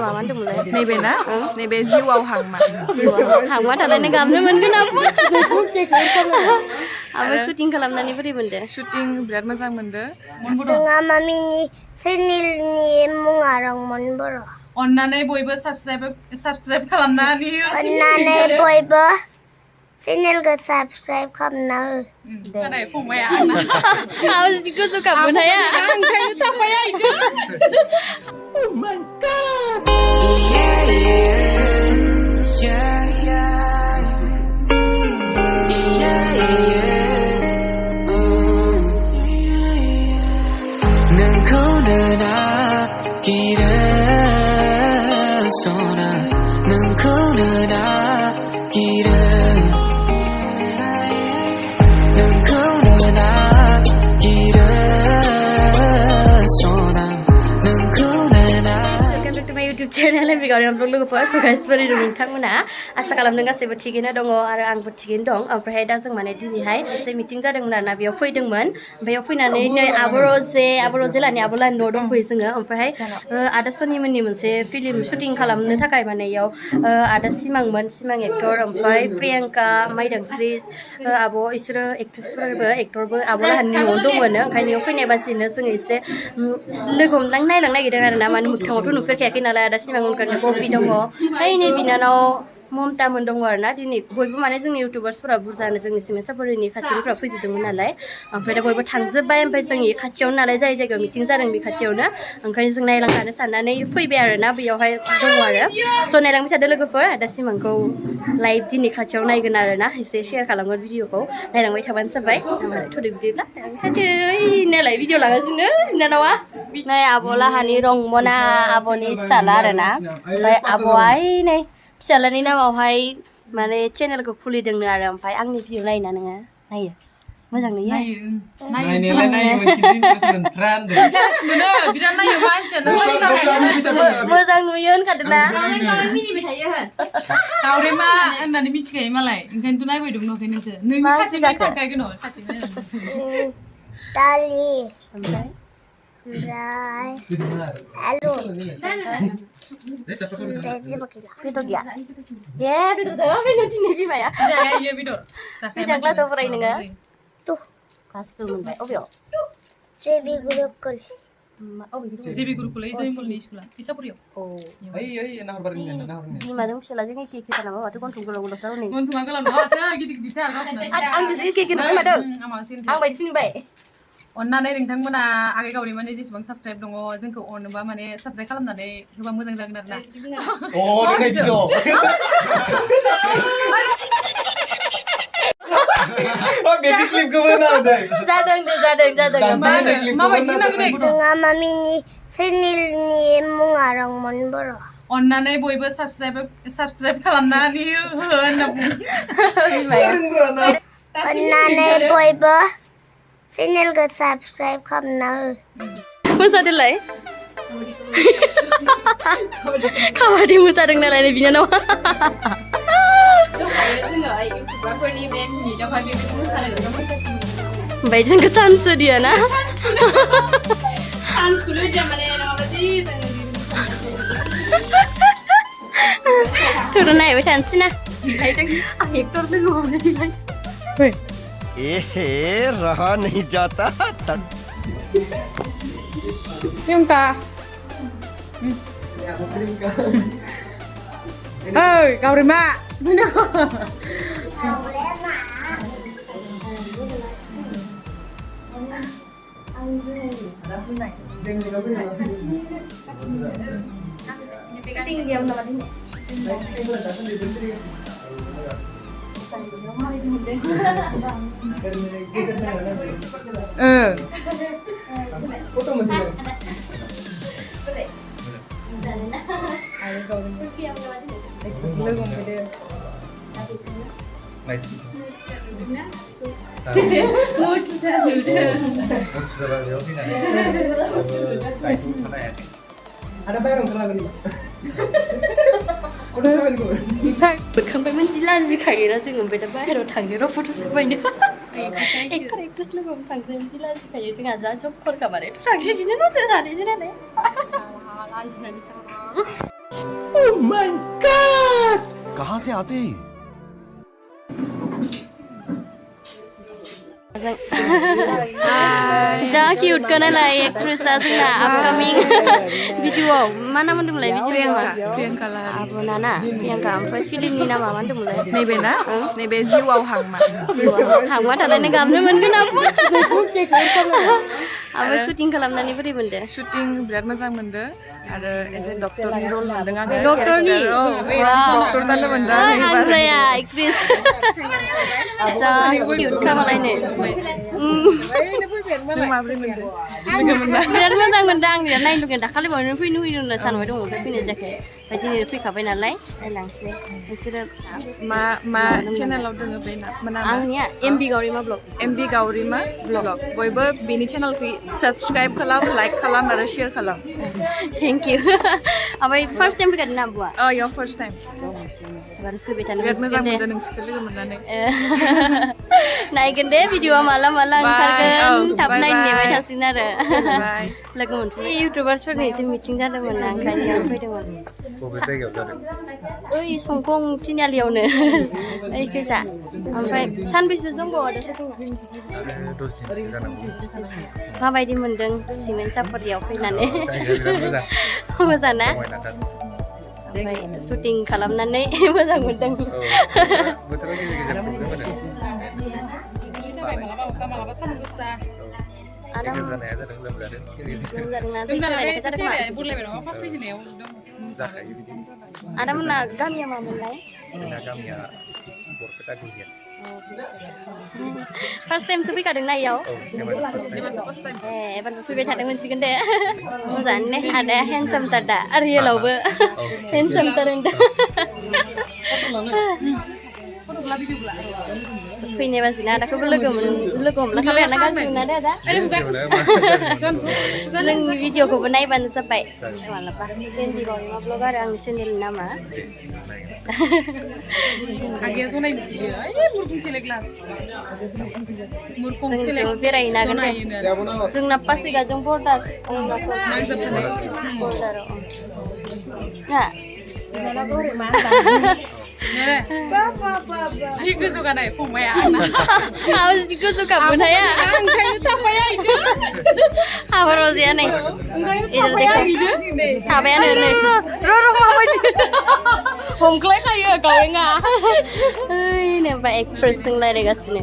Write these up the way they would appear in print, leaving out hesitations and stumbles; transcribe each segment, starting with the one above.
माबा होनदोंमोनलाय नैबे ना नैबे जिउआव हांमा हांमा थालायनाय गाहामनो मोनगोन आबो शुटिं खालामनानै बोरै मोनदों शुटिं बिराद मोजां मोनदो जोंहा मामिनि चेनेलनि मुङा रंमन बर' अन्नानै बयबो साबस्क्राइब खालामनानै अन्नानै बयबो चेनेलखौ साबस्क्राइब खालामना हो खोनाय फंबाया आंना आबो जि गोजौ गाबगोन हाया ओंखायनो थाफाया इखो Oh my God! YouTube channel yang bikin vlog logoफोर so guys बोरै दं नोंथांमोना आसा खालामदों गासैबो थिगैनो दङ आरो आंबो थिगैनो दं ओमफ्राय दा जों माने दिनैहाय एसे मिटिं जादोंमोन आरोना बेयाव फैदोंमोन ओमफ्राय बेयाव फैनानै नै आब' रजेलानि आब'लानि न' दंफैयो जोङो ओमफ्राय आदा सनिमोननि मोनसे फिल्म शुटिं खालामनो थाखाय माने इयाव आदा सिमां एक्टर ओमफ्राय प्रियंका माइदांस्रि आब' इसोरो एक्टरबो आब'लाहानि न'आव दंमोन ओंखायनो इयाव फैनाय बासिनो जोङो एसे लोगो हमलां नायलां नागिरदों आरोना माने मोगथाङावथ' नुफेरखायाखै नालाय आदा सिमां मोनखौनो बबि दङ नै बिनानाव ममतामोन दङ आरोना दिनै बयबो माने जोंनि इउटुबार्सफोरा बुरजानो जोंनि सिमेन्टसापरिनि खाथिनिफ्राय फैजोबदोंमोन नालाय ओमफ्राय दा बयबो थांजोब्बाय ओमफ्राय जोंनि खाथियावनो नालाय जाय जायगायाव मिटिं जादों बे खाथियावनो ओंखायनो जों नायलांखानो साननानै फैबाय आरोना बेयावहाय दङ आरो स' नायलांबाय थादो लोगोफोर आदा सिमांखौ लाइभ दिनै खाथियाव नायगोन आरोना एसे शेयार खालामगोन भिडिअखौ नायलांबाय थाबानो जाबाय थ'दो बिदिब्ला नालाय भिडिअ लागासिनो बिनानावा नै आब'लाहानि रंमना आब'नि फिसाला आरोना ओमफ्राय आब'आ नै फिसालानि नामावहाय माने चेनेलखौ खुलिदोंनो आरो ओमफ्राय आंनि भिडिअ नायोना नोङो नायो मोजां नुयो मोजां नुयो होनखादोंना मिनिबाय थायो गावरेमा होननानै मिथिखायो मालाय ओंखायनोथ' नायबाय दं नोंखौ नोंनि खाथि नायखागोन दालि ओमफ्राय आलु बेदर गैया ए बेदर जाया फैनो दिनै बिमाया जाया इयो बेदर बेसेबां क्लासाव फरायो नोङो टु क्लास 2 मोनबाय अबेयाव सेबि गुरुकुल जेबि गुरुकुल जयमलनि स्कुला इसापुरियाव औ बिमाजों फिसालाजों एखे एखेथार नामा माथो गन्थं गोलाव गोलावथार हनै गन्थङा गोलाव नङा माथो गिदिर गिदिरथार आंजोंसो एखे एखे नुबाय माथो आं बायदिसो नुबाय अन्नानै नोंथांमोना आगै गावरि माने जेसेबां साबस्क्राइब दङ जोंखौ अनोबा माने साबस्क्राइब खालामनानै होबा मोजां जागोन आरोना बेबी क्लिप गोबोनादों जादों माबायदि होनांगौ जोंहा मामिनि चेनेलनि मुङा रंमन बर' अन्नानै बयबो साबस्क्राइब खालामनानै हो होनना अन्नानै बयबो चेनेलखौ साबस्क्राइब खालामना हो मोसादोलाय खाबादि मोसादों नालाय बिनानावा ओमफ्राय जोंखौ चान्स होदिया ना थोर' नायबाय थानोसै ना आं एक्टर लोगो हमनाय रहा नहीं जाता Priyanka Ơi, Gaurima Tinggiam nama ini. Ada bayar nggak lagi nih? Udah sampai gue. Berkampai menjilat kayaknya tuh nggak bayar tangga foto semuanya. Ekor logo tangga menjilat kayaknya tuh nggak jadi job kor kamar itu tangga gini nggak ada sih nih. Salah, lagi nanti salah. से आते हैं जा cute का नालाय actress दा जोंना आपकामिं भिडिअआव मा नाम होनदोंमोनलाय video Priyanka Lahary आब'ना ना प्रियंका ओमफ्राय फिल्मनि नामा मा होनदोंमोनलाय नैबे ना नैबे जिउआव हांमा हांमा थालायनो गाबनो मोनगोन आबो शुटिं खालामनानै बोरै मोनदों शुटिं बिराद मोजां मोनदों आरो एज ए डक्टरनि रल मोनदों आङो डक्टरनि डक्टर जानो मोनदों आंजाया एक्ट्रेस जा क्यूट खामालायनो नों माब्रै मोनदों लोगो मोनना बिराद मोजां मोनदों आं बिराद नायनो लुगैदों दाखालि बावैनो फैनो लुगैदों सानबाय दङ ओमफ्राय फैनाय जायाखै ओमफ्राय दिनै फैखाबाय नालाय नायलांसै बिसोरो मा चेनेलाव दोङो बे नामा आंनिया एमबि गावरिमा ब्लग एमबि गावरिमा ब्लग बयबो बेनि चेनेलखौ साबस्क्राइब खालाम लाइक खालाम आरो शेयार खालाम थेंक इउ ओमफ्राय फार्स्ट टाइम फैखादों ना आब'आ इयाव फार्स्ट टाइम एबार फैबाय थानो बिराद मोजां मोनसिगोन मोनदों नोंसोरखौ लोगो मोननानै नायगोन दे भिडिअआ माला माला ओंखारगोन थाब नायनो नेबाय थासिगोन आरो बाय लोगो मोनफिनबाय इउटुबार्सफोरनि एसे मिटिं जादोंमोन ना ओंखायनो आं फैदोंमोन बबे जायगायाव जादों ओइ संखं तिनिआलियावनो ओइखैजा ओमफ्राय सानबेसे दंबावो दा शुटिंआ 10 दिनसो जानांगौ माबायदि मोनदों सिमेन्ट सापरियाव फैनानै जायगाया बिराद मोजां ना समायनाथार ओमफ्राय शुटिं खालामनानै मोजां मोनदों बोथोराव गेजेर गेजेर प्रब्लेम होनो मालाबा सान्दुं गोसा आराम जानाया जादों लोमजादों लोमजादोंना दै लोमजानानै सोलायनायखौ एसे जादों सेरे बुरलायबाय नङा फार्स्ट फैजेननायाव जाखायो बिदि आदामोनना गामिया मामोनलाय जोंना गामिया बरपेटा गुरिया फार्स्ट टाइमसो फैखादोंना इयाव औ फार्स्ट टाइम ए एबार फैबाय थानो मोनसिगोन दे मोजाङानो दे आदाया हेन्डसामथार दा रियेलावबो हेन्डसामथार होनदों फैनाय बाजिना आदाखौबो लोगो मोनलाखाबाय आरोना गाज्रि मोना दे आदा जोंनि भिडिअखौबो नायबानो जाबाय मालाबा बेन्डि गावरिमा ब्लग आरो आंनि चेनेलनि नामा आगैया जनाय नुयो मुरखुं सेले ग्लास मुरखुं सेले जोंनिखौ बेरायहैनो हागोन दे जोंना पासिघाटजों बर्डार नांजाबनाय बर्डाराव ना जि गोजौ गानाय फंबाया आं जि गोजौ गाबोन हाया ओंखायनो थाफाया इदो आबार रजाया नै इधर देखो थाबायानो नै र' माबायदि हमख्लायखायो गावेङा ओइ नोबा एक्ट्रेसजों रायज्लायगासिनो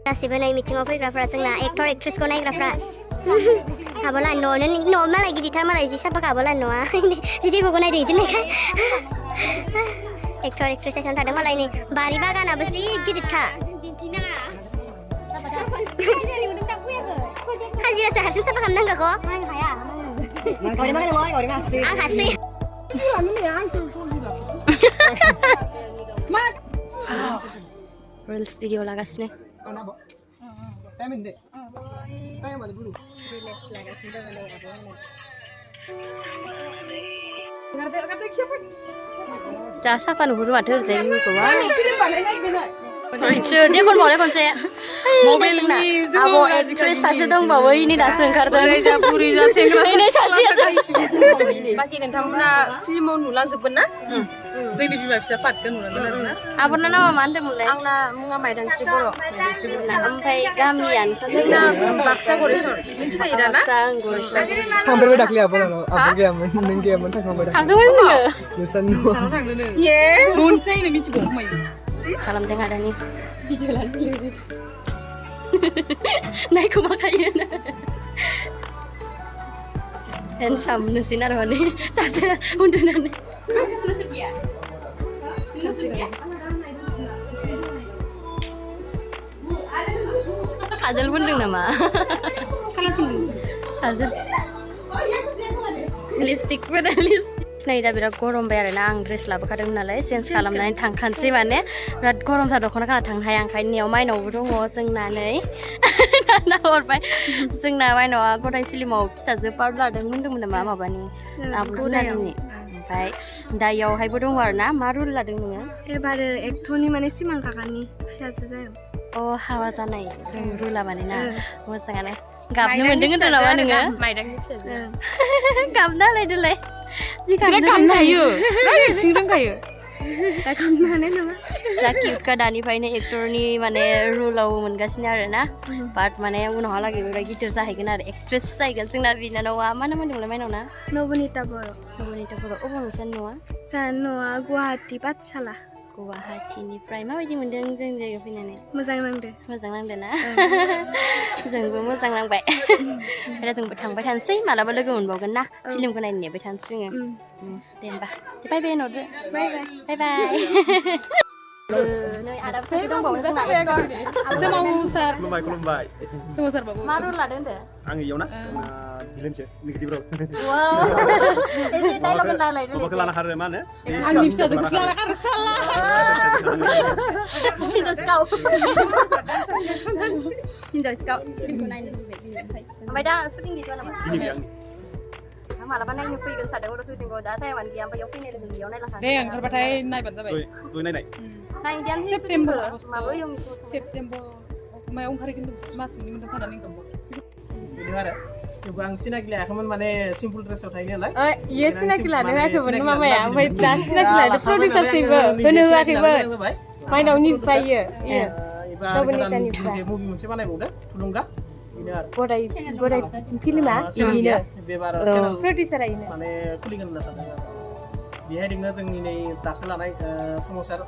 गासिबो नै मिथिङाव फैग्राफ्रा जोंना एक्टर एक्ट्रेसखौ नायग्राफ्रा आब'ला न' मालाय गिदिरथार मालाय जि साफा आब'ला न'आ जि टिभिखौ नायदों इदिनोखाय एक्टर एक्ट्रेस एसेबां थादों मालाय नै बारि बागानाबो जि गिदिरखा हाजिरासो हारसिं साफा खालामनांगौ आं हासै रिल्स भिडिअ लागासिनो जा साफा नुहुरो माथो ओरैजाय भिउखौबा देखन बावलाय खनसे आब' एक्ट्रेस सासे दंबावो इनि दासो ओंखारदों बुरै जा सेंग्रा इनि सासेया बाखि नोंथांमोना फिल्माव नुलांजोबगोन ना जोंनि बिमा फिसा पार्टखौ नुलांगोन आरो ना आब'ना नामा मा होनदोंमोनलाय आंना मुङा माइदांस्रि बर' ओमफ्राय गामियानो जोंना बाक्सा गरेस्वर मिथिखायो दा ना थांफेरबाय दाख्लै आब'नाव आब' गैयामोन नों गैयामोन थांखांबाय दाख्लै थांदोंमोन नोङो नोंसानो ये मोनसेनो मिथिगौ खोमायो खालामदों आदानि भिडिअ लानो लुबैदों नायखोमाखायो हेन्डसाम नुसिन आरो माने सासे उन्दुनानै काजल बुंदों नामा कालार फुनदों काजल लिपस्टिकफोर नै दा बिराद गरमबाय आरोना आं ड्रेस लाबोखादोंमोन नालाय चेन्ज खालामनानै थांखानोसै माने बिराद गरमथार दख'ना गानना थांनो हाया ओंखायनो नेयाव माइनावबो दङ जोंना नै नाहरबाय जोंना माइनावा गदाय फिल्माव फिसाजो पार्ट लादों होनदोंमोन नामा माबानि आब' जुनालिनि ओमफ्राय दा इयावहायबो दङ आरोना मा रुल लादों नोङो एबारो एक्टरनि माने सिमां काकानि फिसासो जायो अ हाबा जानाय रुला माने ना मोजाङानो गाबनो मोनदों होनदों नामा नोङो माइदांनि फिसाजो गाबना लायदोलाय जि गाबनो हायो एक्टिं रोंखायो दा खालामनो हानाय नङा दा किउटका दानिफ्रायनो एक्टरनि माने रुलाव मोनगासिनो आरो ना बाट माने उनावहालागै बेबायदि गिदिर जाहैगोन आरो एक्ट्रेस जाहैगोन जोंना बिनानावा मा नाम होनदोंमोनलाय माइनावना नबनिता बर' नबनिता बर' अबाव नोंसानि न'आ जाहा न'आ गुवाहाटि पाठशाला गुवाहाटिनिफ्राय माबायदि मोनदों जोंनि जायगायाव फैनानै मोजां नांदो मोजां नांदों ना जोंबो मोजां नांबाय दा जोंबो थांबाय थानोसै मालाबा लोगो मोनबावगोन ना फिल्मखौ नायनो नेबाय थानोसै जोङो दे होमबा बाय बाय होनहरदो बाय बाय नै आदाबो दंबावो जोंना सोमावसार खुलुमबाय सोमावसार बाबु मा रल लादों होनदो आं इयाव ना भिलेनसो नेगेटिभ राव वाव एसे डायलग होनलाय माबाखौ लाना खारो मा होनो आंनि फिसाजोखौसो लाना खारो साला हिन्जाव सिखाव हिन्जाव सिखाव फिल्मखौ नायनो लुबैबाय ओमफ्राय दा शुटिं गैथ'आ नामा मालाबा नायनो फैगोन सानदों र' शुटिंखौ दा टाइमानो गैया ओमफ्राय बेयाव फैनाय लोगो बेयाव नायलांखागोन दे ओंखारबाथाय नायबानो जाबाय नायनाय नायदियानो सेप्तेम्बर माबायाव सेप्तेम्बर मायाव ओंखारो खिन्थु मास मोननै मोनथाम थानानै बिदिनो आरो थेवबो आं सिनाखि लायाखैमोन माने सिम्पोल ड्रेसाव थायो नालाय इयो सिनाखि लानो होआखैमोन मामाया ओमफ्राय दा सिनाखि लादो प्रडिउसारसैबो होनो होआखैमोन माइनावनिफ्राय इयो एबार गोदान निजे मुभि मोनसे बानायबावदों थुलुंगा बिनो आरो गदाय फिल्मा इनो बेबार प्रडिउसारा इनो माने खुलिगोन होनना सानदों आरो बेहाय दोङो जोंनि नै दासो लानाय सोमावसार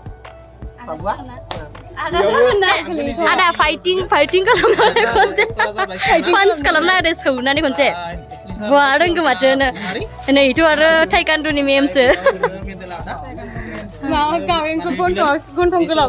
बाबुआ आदा फाइटिं खालामनानै खनसे पान्स खालामना आरो सौनानै खनसे बहा रोंगौ माथो नैथ' आरो टाइकान्डुनि मेमसो माबा गावेंखौ गन्थं गोलाव